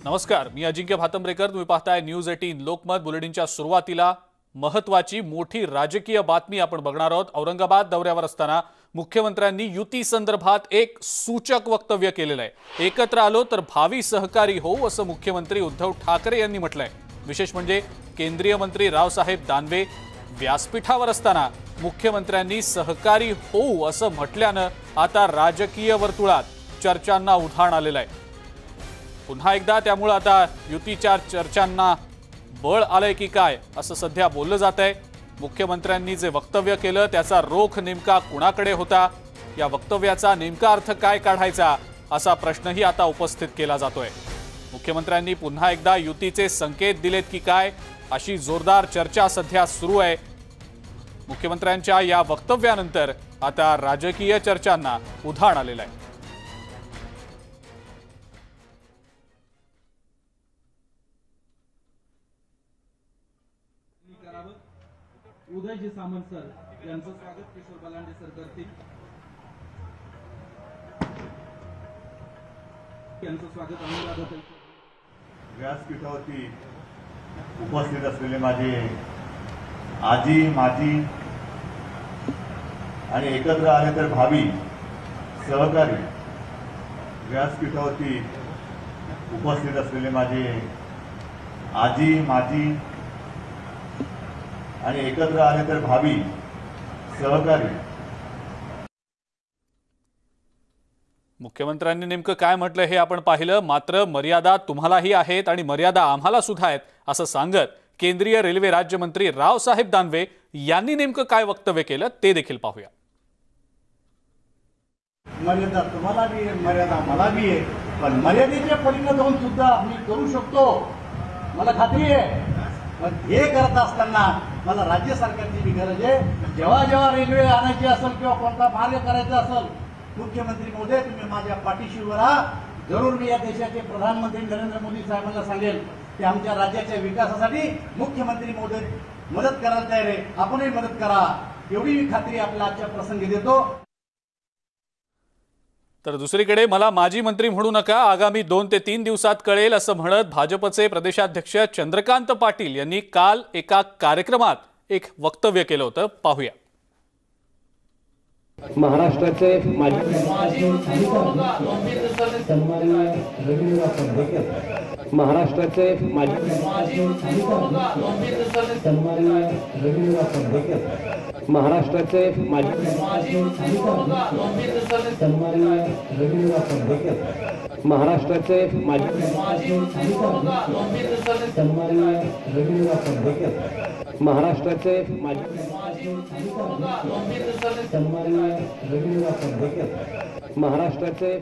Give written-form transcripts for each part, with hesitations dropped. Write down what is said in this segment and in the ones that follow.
नमस्कार, मी अजिंक्य भातंब्रेकर. तुम्ही पाहताय न्यूज 18 लोकमत. बुलेटिनच्या सुरुवातीला महत्त्वाची मोठी राजकीय बातमी आपण बघणार आहोत. औरंगाबाद दौऱ्यावर असताना मुख्यमंत्र्यांनी युती संदर्भात एक सूचक वक्तव्य केलेलं आहे. एकत्र आलो तर भावी सहकारी होऊ असं मुख्यमंत्री उद्धव ठाकरे यांनी म्हटलंय. विशेष म्हणजे केंद्रीय मंत्री रावसाहेब दानवे व्यासपीठावर असताना मुख्यमंत्र्यांनी सहकारी होऊ असं म्हटल्यानं आता राजकीय वर्तुळात चर्चांना उधाण आलेलं आहे. पुन्हा एकदा त्यामुळे आता युतीच्या चर्चांना बळ आलंय की काय असं सध्या बोललं जात आहे. मुख्यमंत्र्यांनी जे वक्तव्य केलं त्याचा रोख नेमका कुणाकडे होता, या वक्तव्याचा नेमका अर्थ काय काढायचा असा प्रश्नही आता उपस्थित केला जातोय. मुख्यमंत्र्यांनी पुन्हा एकदा युतीचे संकेत दिलेत की काय अशी जोरदार चर्चा सध्या सुरू आहे. मुख्यमंत्र्यांच्या या वक्तव्यानंतर आता राजकीय चर्चांना उधाण आलेलं आहे. उदयजी सामंत सर यांचं स्वागत किशोर बलांडे सर करतील. यांचं स्वागत अनुराधा व्यासपीठावरती उपस्थित असलेले माझे आजी माजी आणि एकत्र आले तर भावी सहकारी, व्यासपीठावरती उपस्थित असलेले माझे आजी माजी आणि एकत्र आले तर भावी सहकारी. मुख्यमंत्र्यांनी नेमकं काय म्हटलं हे आपण पाहिलं. मात्र मर्यादा तुम्हालाही आहेत आणि मर्यादा आम्हाला सुद्धा आहेत असं सांगत केंद्रीय रेल्वे राज्यमंत्री रावसाहेब दानवे यांनी नेमकं काय वक्तव्य केलं ते देखील पाहूया. मर्यादा तुम्हाला बी आहे, मर्यादा मला बी आहे, पण मर्यादेच्या पलीकडे जाऊन सुद्धा मी करू शकतो, मला खात्री आहे. पण हे करत असताना मला राज्य सरकारची बी गरज आहे. जेव्हा जेव्हा रेल्वे आणायची असेल किंवा कोणता मार्ग करायचा असेल, मुख्यमंत्री महोदय तुम्ही माझ्या पाठीशी उभं राहा. जरूर मी या देशाचे प्रधानमंत्री नरेंद्र मोदी साहेबांना सांगेल की आमच्या राज्याच्या विकासासाठी मुख्यमंत्री महोदय मदत करायला तयार आहे, आपणही मदत करा, एवढी मी खात्री आपल्या आजच्या प्रसंगी देतो. तर दुसरीकडे मला माजी मंत्री म्हणू नका, आगामी 2 ते 3 दिवसात कळेल असं म्हणत भाजपचे प्रदेशाध्यक्ष चंद्रकांत पाटील यांनी काल एका कार्यक्रमात एक वक्तव्य केलं होतं. पाहूया. महाराष्ट्राचे माजी महाराष्ट्राचे माजी महाराष्ट्राचे माजी महाराष्ट्राचे माजी महाराष्ट्राचे माजी महाराष्ट्राचे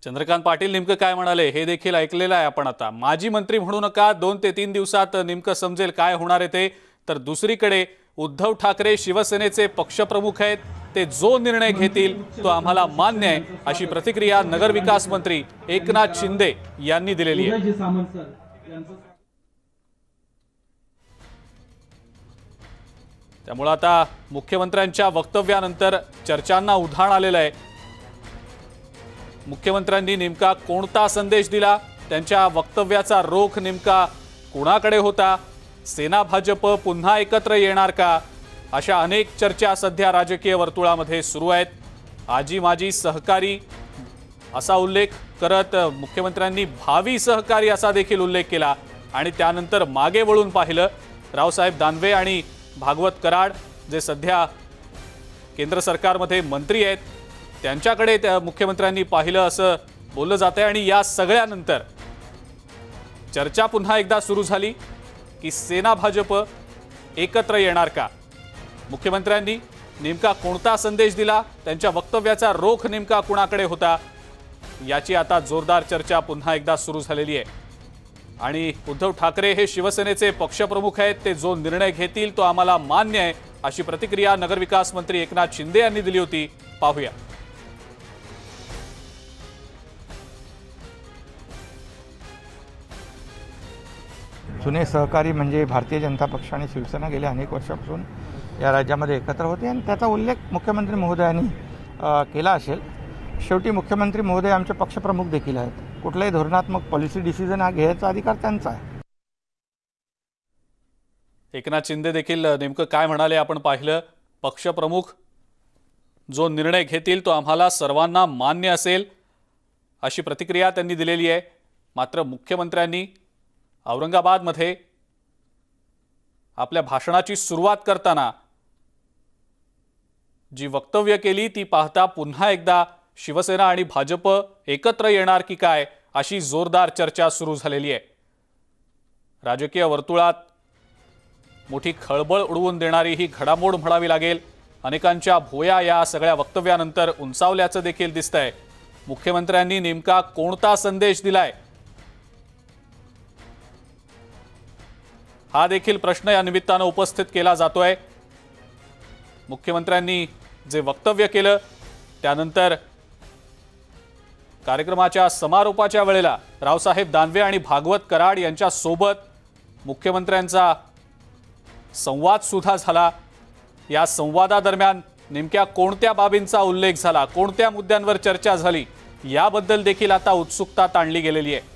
चंद्रकांत पाटील नेमकं काय म्हणाले हे देखील ऐकलेलं आहे आपण. आता माजी मंत्री म्हणू नका, 2 ते 3 दिवसात नेमकं समजेल काय होणार आहे ते. तर दुसरीकडे उद्धव ठाकरे शिवसेनेचे पक्षप्रमुख आहेत, ते जो निर्णय घेतील तो आम्हाला मान्य आहे अशी प्रतिक्रिया नगरविकास मंत्री एकनाथ शिंदे यांनी दिलेली आहे. उदयजी सामंत सर यांचं त्यामुळे आता मुख्यमंत्र्यांच्या वक्तव्यानंतर चर्चांना उधाण आलेलं आहे. मुख्यमंत्र्यांनी नेमका कोणता संदेश दिला, त्यांच्या वक्तव्याचा रोख नेमका कुणाकडे होता, सेना भाजप पुन्हा एकत्र येणार का, अशा अनेक चर्चा सध्या राजकीय वर्तुळामध्ये सुरू आहेत. आजी माजी सहकारी असा उल्लेख करत मुख्यमंत्र्यांनी भावी सहकारी असा देखील उल्लेख केला. आणि त्यानंतर मागे वळून पाहिलं, रावसाहेब दानवे आणि भागवत कराड जे सध्या केंद्र सरकारमध्ये मंत्री आहेत त्यांच्याकडे मुख्यमंत्र्यांनी पाहिलं असं बोललं जातंय. आणि या सगळ्यानंतर चर्चा पुन्हा एकदा सुरू झाली की सेना भाजप एकत्र येणार का, मुख्यमंत्र्यांनी नेमका कोणता संदेश दिला, त्यांच्या वक्तव्याचा रोख नेमका कुणाकडे होता, याची आता जोरदार चर्चा पुन्हा एकदा सुरू झालेली आहे. आणि उद्धव ठाकरे हे शिवसेनेचे पक्षप्रमुख आहेत, ते जो निर्णय घेतील तो आम्हाला मान्य आहे अशी प्रतिक्रिया नगरविकास मंत्री एकनाथ शिंदे यांनी दिली होती. पाहूया. जुने सहकारी म्हणजे भारतीय जनता पक्ष आणि शिवसेना गेल्या अनेक वर्षापासून या राज्यामध्ये एकत्र होते आणि त्याचा उल्लेख मुख्यमंत्री महोदयांनी केला असेल. शेवटी मुख्यमंत्री महोदय आमचे पक्षप्रमुख देखील आहेत. कुठलाही धोरणात्मक पॉलिसी डिसिजन हा घ्यायचा अधिकार त्यांचा आहे. एकनाथ शिंदे देखील नेमकं काय म्हणाले आपण पाहिलं. पक्षप्रमुख जो निर्णय घेतील तो आम्हाला सर्वांना मान्य असेल अशी प्रतिक्रिया त्यांनी दिलेली आहे. मात्र मुख्यमंत्र्यांनी औरंगाबादमध्ये आपल्या भाषणाची सुरुवात करताना जी वक्तव्य केली ती पाहता पुन्हा एकदा शिवसेना आणि भाजप एकत्र येणार की काय अशी जोरदार चर्चा सुरू झालेली आहे. राजकीय वर्तुळात मोठी खळबळ उडवून देणारी ही घडामोड म्हणावी लागेल. अनेकांच्या भुवया या सगळ्या वक्तव्यानंतर उंचावल्याचं देखील दिसतंय. मुख्यमंत्र्यांनी नेमका कोणता संदेश दिलाय हा देखील प्रश्न या निमित्तानं उपस्थित केला जातोय. मुख्यमंत्र्यांनी जे वक्तव्य केलं त्यानंतर कार्यक्रमाच्या समारोपाच्या वेळेला रावसाहेब दानवे आणि भागवत कराड यांच्या सोबत मुख्यमंत्र्यांचा संवाद सुद्धा झाला. या संवादादरम्यान नेमक्या कोणत्या बाबींचा उल्लेख झाला, कोणत्या मुद्द्यांवर चर्चा झाली याबद्दल देखील आता उत्सुकता ताणली गेलेली आहे.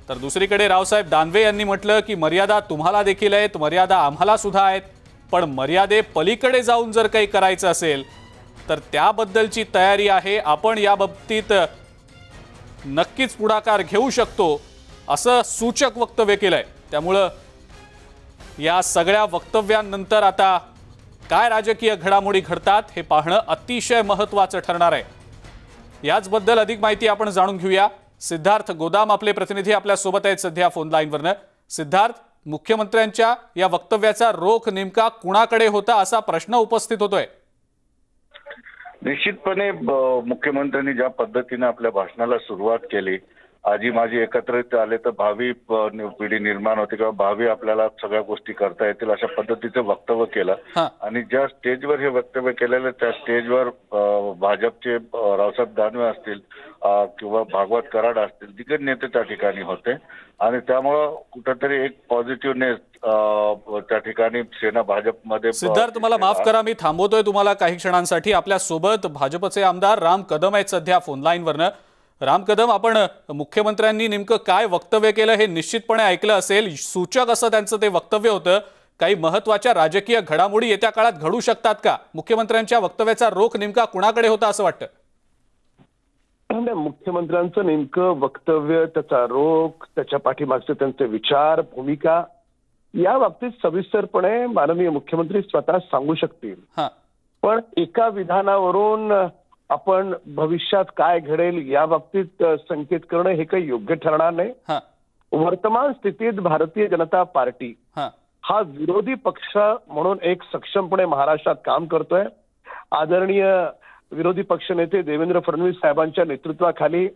तर दुसरीकडे रावसाहेब दानवे यांनी म्हटलं की मर्यादा तुम्हाला देखील आहेत, मर्यादा आम्हाला सुद्धा आहेत, पण मर्यादे पलीकडे जाऊन जर काही करायचं असेल तर त्याबद्दलची तयारी आहे. आपण या बाबतीत नक्कीच पुढाकार घेऊ शकतो असं सूचक वक्तव्य केलंय. त्यामुळं या सगळ्या वक्तव्यांनंतर आता काय राजकीय घडामोडी घडतात हे पाहणं अतिशय महत्त्वाचं ठरणार आहे. याचबद्दल अधिक माहिती आपण जाणून घेऊया. सिद्धार्थ गोदाम आपले प्रतिनिधी आपल्या सोबत आहेत सध्या फोन लाईनवरनं. सिद्धार्थ, मुख्यमंत्र्यांच्या या वक्तव्याचा रोख नेमका कुणाकडे होता असा प्रश्न उपस्थित होतोय. निश्चितपणे मुख्यमंत्र्यांनी ज्या पद्धतीने आपल्या भाषणाला सुरुवात केली, आजी माझी एकत्रित आले तर भावी पिढी निर्माण होते किंवा भावी आपल्याला सगळ्या गोष्टी करता येतील अशा पद्धतीचं वक्तव्य केलं. आणि ज्या स्टेजवर हे वक्तव्य केलेलं त्या स्टेजवर भाजपचे रावसाहेब दानवे असतील किंवा भागवत कराड असतील दिग्गज नेते त्या ठिकाणी होते आणि त्यामुळं कुठेतरी एक पॉझिटिव्हनेस त्या ठिकाणी सेना भाजपमध्ये. सिद्धार्थ, मला माफ करा, मी थांबवतोय तुम्हाला काही क्षणांसाठी. आपल्या सोबत भाजपचे आमदार राम कदम आहेत सध्या फोन लाईनवरनं. राम कदम, आपण मुख्यमंत्र्यांनी नेमकं काय वक्तव्य केलं हे निश्चितपणे ऐकलं असेल. सूचक असं त्यांचं ते वक्तव्य होतं. काही महत्त्वाच्या राजकीय घडामोडी येत्या काळात घडू शकतात का? मुख्यमंत्र्यांच्या वक्तव्याचा रोख नेमका कुणाकडे होता असं वाटतं? मुख्यमंत्र्यांचं नेमकं वक्तव्य, त्याचा रोख, त्याच्या पाठीमागचे त्यांचे विचार, भूमिका या बाबतीत सविस्तरपणे माननीय मुख्यमंत्री स्वतः सांगू शकतील. पण एका विधानावरून आपण भविष्यात काय घडेल या बाबतीत संकेत करणं हे काही योग्य ठरणार नाही. वर्तमान स्थितीत भारतीय जनता पार्टी हा विरोधी पक्ष म्हणून एक सक्षमपणे महाराष्ट्रात काम करतोय. आदरणीय विरोधी पक्षनेते देवेंद्र फडणवीस साहेबांच्या नेतृत्वाखाली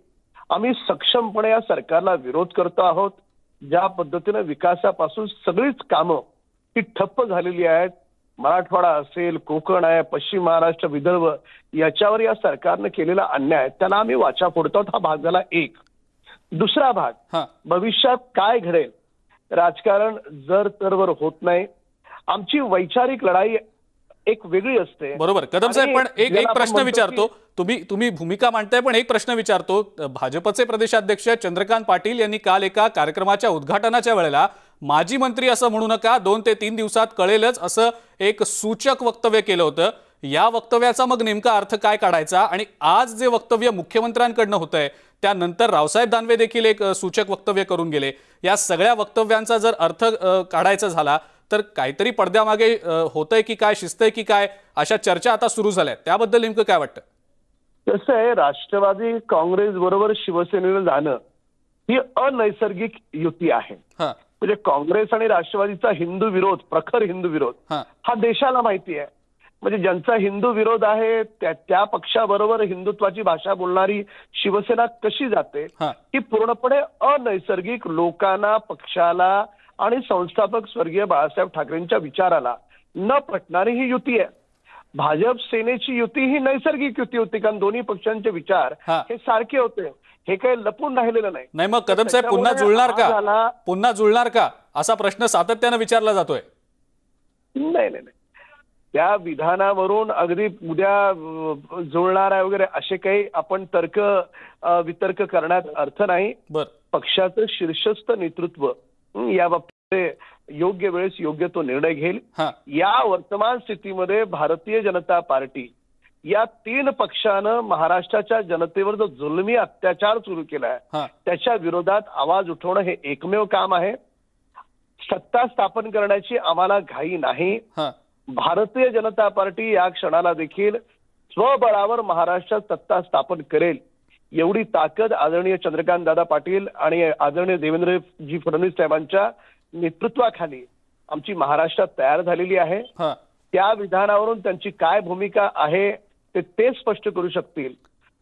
आम्ही सक्षमपणे या सरकारला विरोध करतो आहोत. ज्या पद्धतीनं विकासापासून सगळीच कामं ही ठप्प झालेली आहेत, मराठवाडा असेल, कोकण आहे, पश्चिम महाराष्ट्र, विदर्भ याच्यावर या सरकारनं केलेला अन्याय त्याला आम्ही वाचा फोडतो. हा भाग झाला एक. दुसरा भाग, भविष्यात काय घडेल, राजकारण जर तरवर होत नाही. आमची वैचारिक लढाई एक वेगळी असते. बरोबर कदम साहेब, पण एक प्रश्न विचारतो. तुम्ही भूमिका मांडताय, पण एक प्रश्न विचारतो. भाजपचे प्रदेशाध्यक्ष चंद्रकांत पाटील यांनी काल एका कार्यक्रमाच्या उद्घाटनाच्या वेळेला माजी मंत्री असं म्हणू नका, 2 ते 3 दिवसात कळेलच असं एक सूचक वक्तव्य केलं होतं. या वक्तव्याचा मग नेमका अर्थ काय काढायचा? आणि आज जे वक्तव्य मुख्यमंत्र्यांकडनं होतंय त्यानंतर रावसाहेब दानवे देखील एक सूचक वक्तव्य करून गेले. या सगळ्या वक्तव्यांचा जर अर्थ काढायचा झाला तर काहीतरी पडद्यामागे होतंय की काय, शिस्तय की काय, अशा चर्चा आता सुरू झाल्या. त्याबद्दल नेमकं काय वाटतं? कसं आहे, राष्ट्रवादी काँग्रेस बरोबर शिवसेनेला जाणं ही अनैसर्गिक युती आहे. म्हणजे काँग्रेस आणि राष्ट्रवादीचा हिंदू विरोध, प्रखर हिंदू विरोध हा देशाला माहिती आहे. म्हणजे ज्यांचा हिंदू विरोध आहे त्या पक्षाबरोबर हिंदुत्वाची भाषा बोलणारी शिवसेना कशी जाते ही पूर्णपणे अनैसर्गिक, लोकांना, पक्षाला आणि संस्थापक स्वर्गीय बाळासाहेब ठाकरेंच्या विचाराला न पटणारी ही युती आहे. भाजप सेनेची युती ही नैसर्गिक युती होती, कारण दोन्ही पक्षांचे विचार हे सारखे होते. हे काही लपून राहिलेलं नाही. मग कदम साहेब, पुन्हा जुळणार का असा प्रश्न सातत्यानं विचारला जातोय. नाही, त्या विधानावरून अगदी उद्या जुळणार आहे वगैरे असे काही आपण तर्क वितर्क करण्यात अर्थ नाही. पक्षाचं शीर्षस्थ नेतृत्व या बाबतीत योग्य वेळेस योग्य तो निर्णय घेईल. या वर्तमान स्थितीमध्ये भारतीय जनता पार्टी या 3 पक्षानं महाराष्ट्राच्या जनतेवर जो जुलमी अत्याचार सुरू केलाय त्याच्या विरोधात आवाज उठवणं हे एकमेव काम आहे. सत्ता स्थापन करण्याची आम्हाला घाई नाही. भारतीय जनता पार्टी या क्षणाला देखील स्वबळावर महाराष्ट्रात सत्ता स्थापन करेल एवढी ताकद आदरणीय चंद्रकांत दादा पाटील आणि आदरणीय देवेंद्रजी फडणवीस साहेबांच्या नेतृत्वाखाली आमची महाराष्ट्रात तयार झालेली आहे. त्या विधानावरून त्यांची काय भूमिका आहे ते स्पष्ट करू शकतील.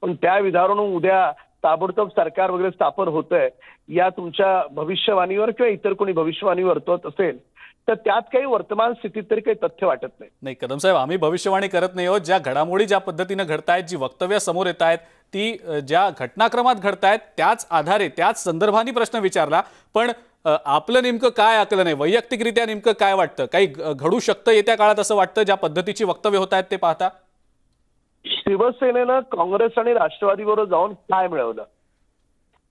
पण त्या विधानावरून उद्या ताबडतोब सरकार वगैरे स्थापन होतंय या तुमच्या भविष्यवाणीवर किंवा इतर कोणी भविष्यवाणी वर्तवत असेल तर त्यात काही वर्तमान स्थितीत तरी काही तथ्य वाटत नाही. नाही कदम साहेब, आम्ही भविष्यवाणी करत नाही आहोत. ज्या घडामोडी ज्या पद्धतीने घडतायत, जी वक्तव्य समोर येत आहेत, ती ज्या घटनाक्रमात घडतायत त्याच आधारे त्याच संदर्भाने प्रश्न विचारला. पण आपलं नेमकं काय आकलन आहे, वैयक्तिकरित्या नेमकं काय वाटतं, काही घडू शकतं येत्या काळात असं वाटतं ज्या पद्धतीची वक्तव्य होत आहेत ते पाहता? शिवसेनेनं काँग्रेस आणि राष्ट्रवादीबरोबर जाऊन काय मिळवलं?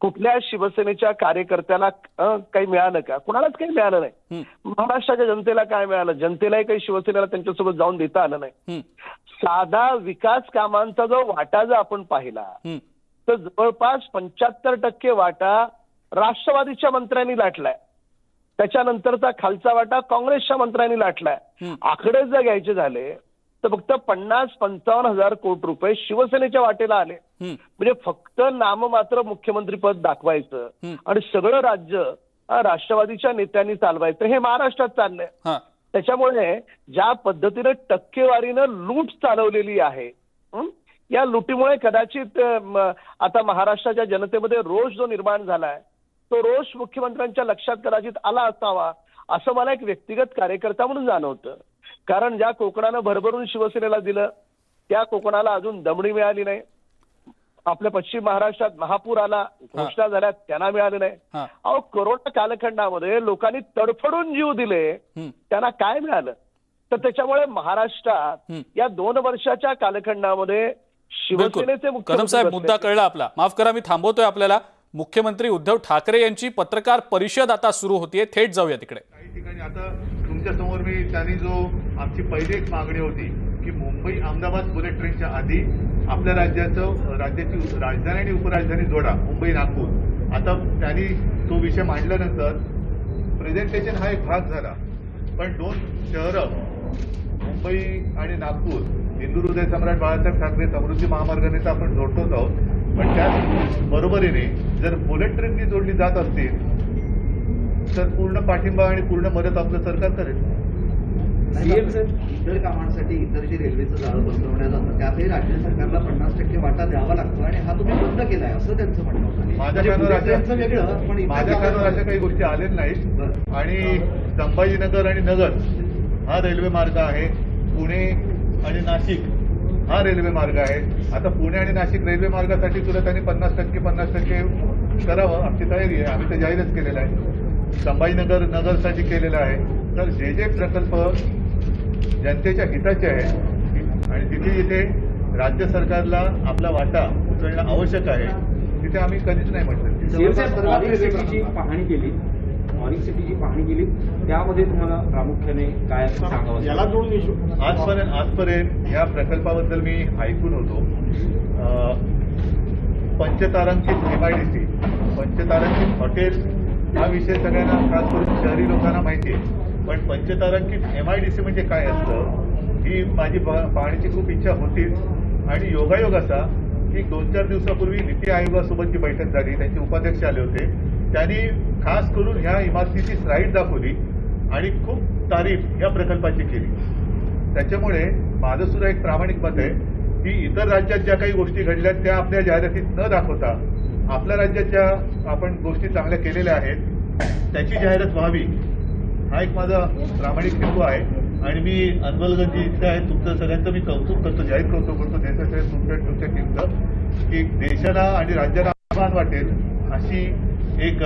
कुठल्या शिवसेनेच्या कार्यकर्त्याला काही मिळालं का? कुणालाच काही मिळालं नाही. महाराष्ट्राच्या जनतेला काय मिळालं? जनतेलाही काही शिवसेनेला त्यांच्यासोबत जाऊन देता आलं नाही. साधा विकास कामांचा जो वाटा जर आपण पाहिला तर जवळपास 75% वाटा राष्ट्रवादीच्या मंत्र्यांनी लाटलाय. त्याच्यानंतरचा खालचा वाटा काँग्रेसच्या मंत्र्यांनी लाटलाय. आकडे जर घ्यायचे झाले तर फक्त 50-55 हजार कोटी रुपये शिवसेनेच्या वाटेला आले. म्हणजे फक्त नाममात्र मुख्यमंत्रीपद दाखवायचं आणि सगळं राज्य राष्ट्रवादीच्या नेत्यांनी चालवायचं हे महाराष्ट्रात चाललंय. त्याच्यामुळे ज्या पद्धतीने टक्केवारीनं लूट चालवलेली आहे या लुटीमुळे कदाचित आता महाराष्ट्राच्या जनतेमध्ये रोष जो निर्माण झालाय तो रोष मुख्यमंत्र्यांच्या लक्षात कदाचित आला असावा असं मला एक व्यक्तिगत कार्यकर्ता म्हणून जाणवतं. कारण ज्या कोकणानं भरभरून शिवसेनेला दिलं त्या कोकणाला अजून दमडी मिळाली नाही. आपल्या पश्चिम महाराष्ट्रात महापूर आला, घोषणा झाल्या, त्यांना मिळालं नाही. अहो कोरोना कालखंडामध्ये लोकांनी तडफडून जीव दिले, त्यांना काय मिळालं? तर त्याच्यामुळे महाराष्ट्रात या 2 वर्षाच्या कालखंडामध्ये शिवसेनेचे कदम साहेब मुद्दा कळला आपला. माफ करा मी थांबवतोय आपल्याला. मुख्यमंत्री उद्धव ठाकरे यांची पत्रकार परिषद आता सुरू होतीये, थेट जाऊया तिकडे. काही ठिकाणी आता तुमच्या समोर मी त्यांनी जो आमची पहिली एक मागणी होती की मुंबई अहमदाबाद बुलेट ट्रेनच्या आधी आपल्या राज्याची राजधानी आणि उपराजधानी जोडा मुंबई नागपूर. आता त्यांनी तो विषय मांडल्यानंतर प्रेझेंटेशन हा एक भाग झाला. पण 2 शहरं मुंबई आणि नागपूर हिंदू हृदय सम्राट बाळासाहेब ठाकरे समृद्धी महामार्गाने तर आपण जोडतोच आहोत. पण त्याच बरोबरीने जर बुलेट ट्रेननी जोडली जात असतील तर पूर्ण पाठिंबा आणि पूर्ण मदत आपलं सरकार करेल. इतर कामांसाठी इतर जे रेल्वेचं जाळं बसवण्यात जातं त्यातही राज्य सरकारला 50% वाटा द्यावा लागतो आणि हा तुम्ही बंद केलाय असं त्यांचं म्हणणं होतं. माझ्या कानावर अशा काही गोष्टी आलेल्या नाहीत. आणि संभाजीनगर आणि नगर हा रेल्वे मार्ग आहे, पुणे आणि नाशिक हा रेल्वे मार्ग आहे. आता पुणे आणि नाशिक रेल्वे मार्गासाठी सुद्धा त्यांनी 50% करावं आमची तयारी आहे. आम्ही तर जाहीरच केलेलं आहे. संभाजीनगर नगरसाठी केलेलं आहे. तर जे प्रकल्प जनतेच्या हिताचे आहेत आणि जिथे जिथे राज्य सरकारला आपला वाटा उचलणं आवश्यक आहे तिथे आम्ही कधीच नाही म्हटलं. ऑरिक सिटीची पाहणी केली त्यामध्ये तुम्हाला प्रामुख्याने काय सांगावं? याला जोडून आजपर्यंत या प्रकल्पाबद्दल मी ऐकून होतो. पंचतारांकित MIDC पंचतारांकित हॉटेल हा विषय सगळ्यांना खास करून शहरी लोकांना माहिती आहे. पण पंचतारांकित MIDC म्हणजे काय असतं ही माझी पाहण्याची खूप इच्छा होतीच. आणि योगायोग असा की 2-4 दिवसापूर्वी नीती आयोगासोबतची बैठक झाली, त्यांचे उपाध्यक्ष आले होते. त्यांनी खास करून ह्या इमारतीची स्लाईड दाखवली आणि खूप तारीफ या प्रकल्पाची केली. त्याच्यामुळे माझं सुद्धा एक प्रामाणिक मत आहे की इतर राज्यात ज्या काही गोष्टी घडल्या त्या आपल्या जाहिरातीत न दाखवता आपल्या राज्यात ज्या आपण गोष्टी चांगल्या केलेल्या आहेत त्याची जाहिरात व्हावी हा एक माझा प्रामाणिक हेतू आहे. आणि मी अनवलगंजी इथे आहे तुमचं सगळ्यांचं मी कौतुक करतो, जाहीर कौतुक करतो देशाच्या तुमच्या टीमचं की देशाला आणि राज्याला अभिमान वाटेल अशी एक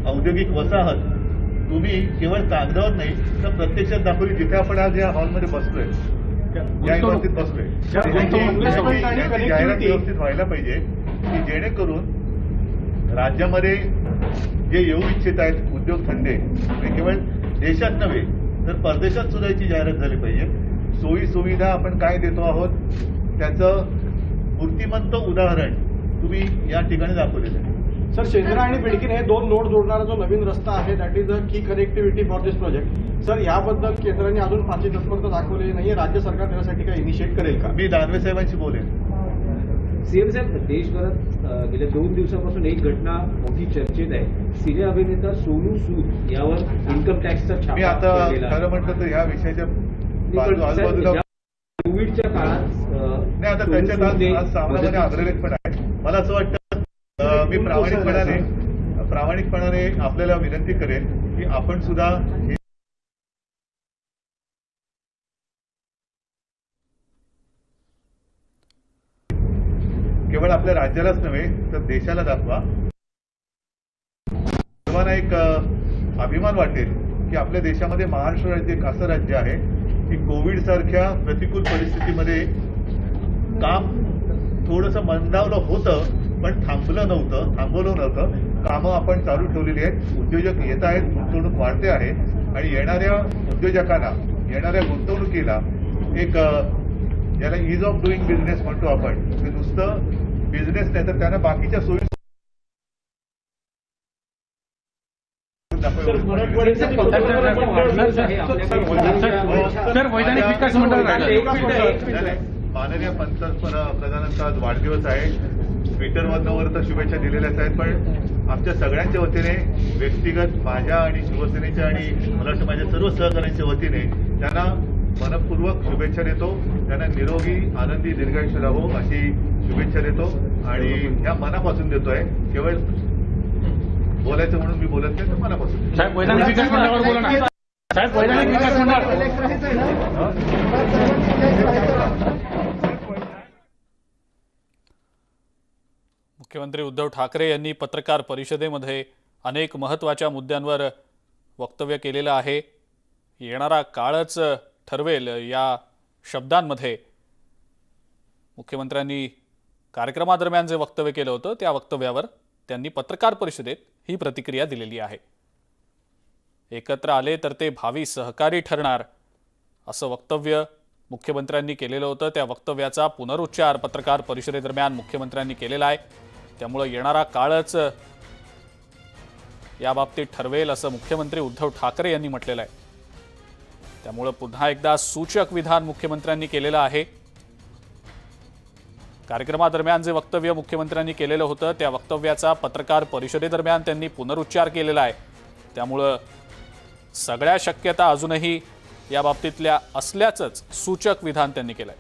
औद्योगिक वसाहत तुम्ही केवळ कागदावर नाही तर प्रत्यक्षात दाखवली. जिथे आपण आज या हॉलमध्ये बसतोय या बाबतीत बसलोय. याची जाहिरात व्यवस्थित व्हायला पाहिजे की जेणेकरून राज्यामध्ये जे येऊ इच्छित आहेत उद्योगधंदे केवळ देशात नव्हे तर परदेशात सुद्धा याची जाहिरात झाली पाहिजे. सोयी सुविधा आपण काय देतो आहोत त्याचं मूर्तिमंत उदाहरण तुम्ही या ठिकाणी दाखवलेलं आहे. सर, शेंद्रा आणि बिडकीन हे 2 नोड जोडणारा जो नवीन रस्ता आहे दॅट इज अ की connectivity for this project. Sir, याबद्दल केंद्राने अजून फारशी तत्परता दाखवलेली नाहीये. राज्य सरकार त्यासाठी काय इनिशिएट करेल का? मी दानवे साहेबांशी बोलेन. सीएम साहेब, देशभरात गेल्या 2 दिवसापासून एक घटना मोठी चर्चेत आहे. सिने अभिनेता सोनू सूद यावर इन्कम टॅक्सचा छापा. मी आता खरं म्हटलं तर ह्या विषयाच्या आजूबाजूला कोविडच्या काळात नाही, आता त्याच्यात आज सामान्य अग्रलेख पण आहे. मला असं वाटतं मी प्रामाणिकपणाने आपल्याला विनंती करेन की आपण सुद्धा केवळ आपल्या राज्यालाच नव्हे तर देशाला दाखवा. सर्वांना एक अभिमान वाटेल की आपल्या देशामध्ये महाराष्ट्र राज्य एक असं राज्य आहे की कोविड सारख्या प्रतिकूल परिस्थितीमध्ये काम थोडंसं मंदावलं होतं पण थांबवलं नव्हतं. कामं आपण चालू ठेवलेली आहेत. उद्योजक येत आहेत, गुंतवणूक वाढते आहे आणि येणाऱ्या उद्योजकांना येणाऱ्या गुंतवणुकीला एक ज्याला इज ऑफ डुईंग बिझनेस म्हणतो आपण, ते नुसतं बिझनेस नाही तर त्यांना बाकीच्या सोयी माननीय पंतप्रधानांचा आज वाढदिवस आहे. ट्विटरवर तर शुभेच्छा दिलेल्याच आहेत पण आमच्या सगळ्यांच्या वतीने व्यक्तिगत माझ्या आणि शिवसेनेच्या आणि मला वाटतं माझ्या सर्व सहकाऱ्यांच्या वतीने त्यांना मनपूर्वक शुभेच्छा देतो. त्यांना निरोगी आनंदी दीर्घायुष्य लाभो अशी शुभेच्छा देतो आणि ह्या मनापासून देतोय. केवळ बोलायचं म्हणून मी बोलत नाही तर मनापासून. मुख्यमंत्री उद्धव ठाकरे यांनी पत्रकार परिषदेमध्ये अनेक महत्त्वाच्या मुद्द्यांवर वक्तव्य केलेलं आहे. येणारा काळच ठरवेल या शब्दांमध्ये मुख्यमंत्र्यांनी कार्यक्रमादरम्यान जे वक्तव्य केलं होतं त्या वक्तव्यावर त्यांनी पत्रकार परिषदेत ही प्रतिक्रिया दिलेली आहे. एकत्र आले तर ते भावी सहकारी ठरणार असं वक्तव्य मुख्यमंत्र्यांनी केलेलं होतं. त्या वक्तव्याचा पुनरुच्चार पत्रकार परिषदेदरम्यान मुख्यमंत्र्यांनी केलेला आहे. त्यामुळे येणारा काळच याबाबतीत ठरवेल असं मुख्यमंत्री उद्धव ठाकरे यांनी म्हटलेलं आहे. त्यामुळे पुन्हा एकदा सूचक विधान मुख्यमंत्र्यांनी केलेलं आहे. कार्यक्रमादरम्यान जे वक्तव्य मुख्यमंत्र्यांनी केलेलं होतं त्या वक्तव्याचा पत्रकार परिषदेदरम्यान त्यांनी पुनरुच्चार केलेला आहे. त्यामुळे सगळ्या शक्यता अजूनही या बाबतीतल्या असल्याचंच सूचक विधान त्यांनी केलंय.